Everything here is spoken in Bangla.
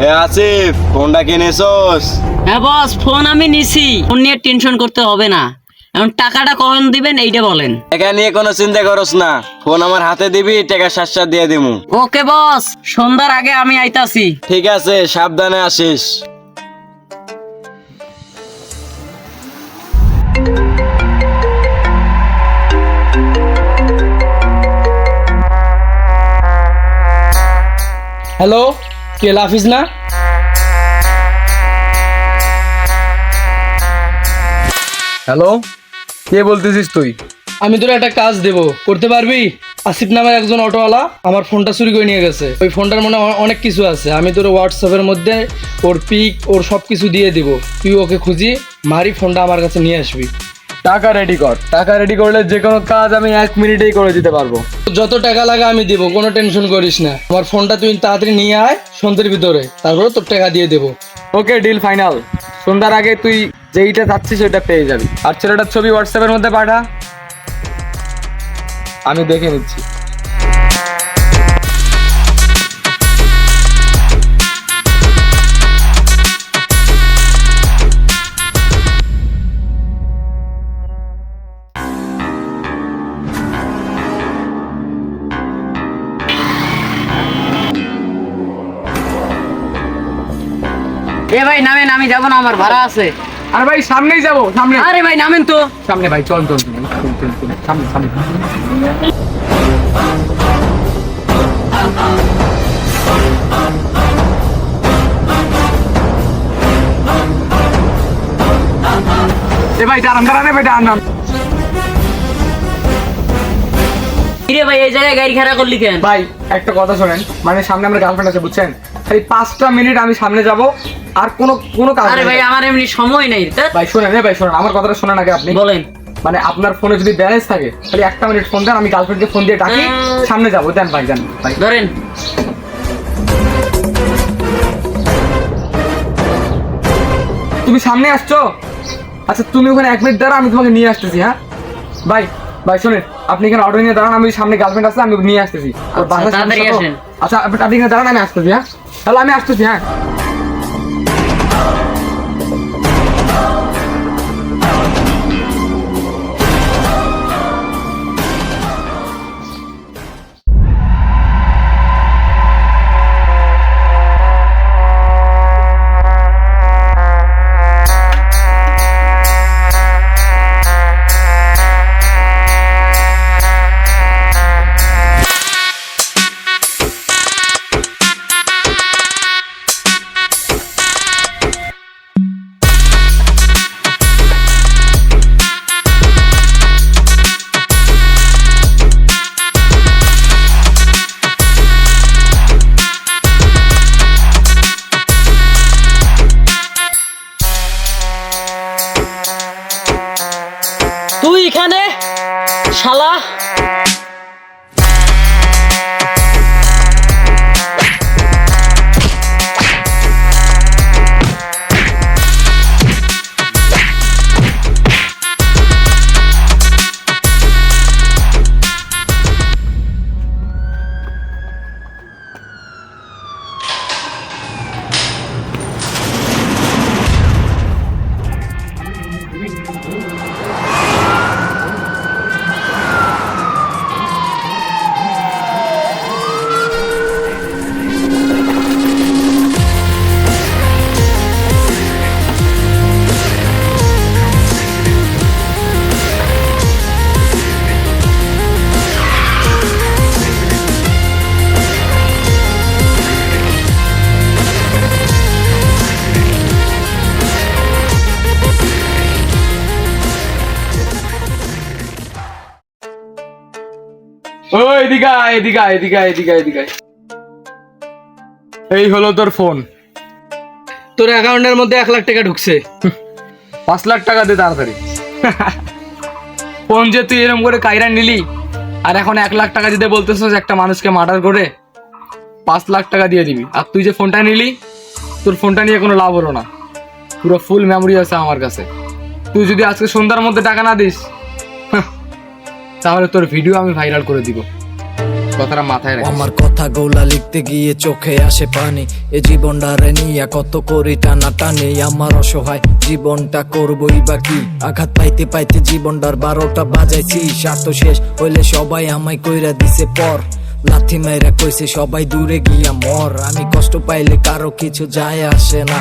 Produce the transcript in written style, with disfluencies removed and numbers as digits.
এ আসিফ, ফোনটা কিনেছস? হ্যাঁ বস, ফোন আমি নিছি। ফোন নিয়ে টেনশন করতে হবে না। এখন টাকাটা কখন দিবেন এইটা বলেন। টাকা নিয়ে কোনো চিন্তা করস না, ফোন আমার হাতে দিবি, টাকা সাত দিয়ে দিমু। ওকে বস, সন্ধ্যার আগে আমি আইতাছি। ঠিক আছে, সাবধানে আসিস। হ্যালো, কে লাফিস না? হ্যালো, কে বলতেছিস তুই? আমি তোর একটা কাজ দেব, করতে পারবি? আসিফ নামের একজন অটোওয়ালা আমার ফোনটা চুরি করে নিয়ে গেছে। ওই ফোনটার মনে হয় অনেক কিছু আছে। আমি তোর হোয়াটসঅ্যাপের মধ্যে ওর পিক, ওর সব কিছু দিয়ে দিব। তুই ওকে খুঁজি মারি ফোনটা আমার কাছে নিয়ে আসবি। টাকা রেডি কর। টাকা রেডি করলে যে কোনো কাজ আমি 1 মিনিটেই করে দিতে পারবো। যত টাকা লাগে আমি দিব, কোনো টেনশন করিস না। আমার ফোনটা তুই তাড়াতাড়ি নিয়ে আয় সন্ধ্যের ভিতরে, তারপরে তোর টাকা দিয়ে দেবো। ওকে, ডিল ফাইনাল। সন্ধ্যার আগে তুই যেইটা চাচ্ছিস ওইটা পেয়ে যাবি। আর ছেলেটার ছবি হোয়াটসঅ্যাপের মধ্যে পাঠা, আমি দেখে নিচ্ছি। এ ভাই নামেন, আমি যাবো না, আমার ভাড়া আছে। আর ভাই সামনেই যাবো, সামনে। আরে ভাই নামেন তো। সামনে ভাই, চল চল চল, সামনে সামনে। এ ভাই দাঁড়ান দাঁড়ান, ভাই দাঁড়ান। কিরে ভাই, এই জায়গায় গাড়ি খাড়া করলি কেন? ভাই একটা কথা শোনেন, মানে সামনে আমার গার্লফ্রেন্ড আছে বুঝছেন, খালি 5টা মিনিট আমি সামনে যাব, আর কোনো কাজ আরে নেই। ভাই আমার এমনি সময় নেই। ভাই শোনেন, ভাই শোনেন, আমার কথাটা শোনেন আগে আপনি। বলেন। মানে আপনার ফোনে যদি ব্যালেন্স থাকে খালি 1টা মিনিট ফোন দেন, আমি গার্লফ্রেন্ডকে ফোন দিয়ে ডাকি, সামনে যাবো। দেন ভাই, দেন ভাই। ধরেন। তুমি সামনে আসছো? আচ্ছা তুমি ওখানে 1 মিনিট দাঁড়া, আমি তোমাকে নিয়ে আসতেছি। হ্যাঁ ভাই, ভাই শোনেন, আপনি এখানে অটো নিয়ে দাঁড়ান, আমি সামনে গার্লফ্রেন্ড আছে, আমি ওকে নিয়ে আসতেছি। ওর বাসার সামনে তাড়াতাড়ি তো। আসেন। আচ্ছা আপনি এখানে দাঁড়ান, আমি আসতেছি। হ্যাঁ তাহলে আমি আসতেছি। হ্যাঁ তুই এখানে শালা। ও এদিকে আয়, এদিকে আয়, এদিকে আয়, এদিকে আয়, এদিকে আয়। এই হলো তোর ফোন। তোর অ্যাকাউন্টের মধ্যে 1 লাখ টাকা ঢুকছে। 5 লাখ টাকা দে তাড়াতাড়ি। ফোন যে তুই এরকম করে কাইরা নিলি, আর এখন 1 লাখ টাকা দিতে বলতেছিস একটা মানুষকে মার্ডার করে? 5 লাখ টাকা দিয়ে দিবি। আর তুই যে ফোনটা নিলি, তোর ফোনটা নিয়ে কোনো লাভ হলো না। পুরো ফুল মেমোরি আছে আমার কাছে। তুই যদি আজকে সন্ধ্যার মধ্যে টাকা না দিস, তাহলে তোর ভিডিও আমি ভাইরাল করে দিব। কথাটা মাথায় রাখ। আমার কথা গোলা লিখতে গিয়ে চোখে আসে পানি, এ জীবনটারে নিয়ে কত করি টানা টানি। আমার অসহায় জীবনটা করবই বাকি, আঘাত পাইতে পাইতে জীবনটার 12টা বাজাইছি। স্বার্থ শেষ হইলে সবাই আমায় কইরা দিছে পর, লাথি মাইরা কইছে সবাই দূরে গিয়া মর। আমি কষ্ট পাইলে কারো কিছু যায় আসে না।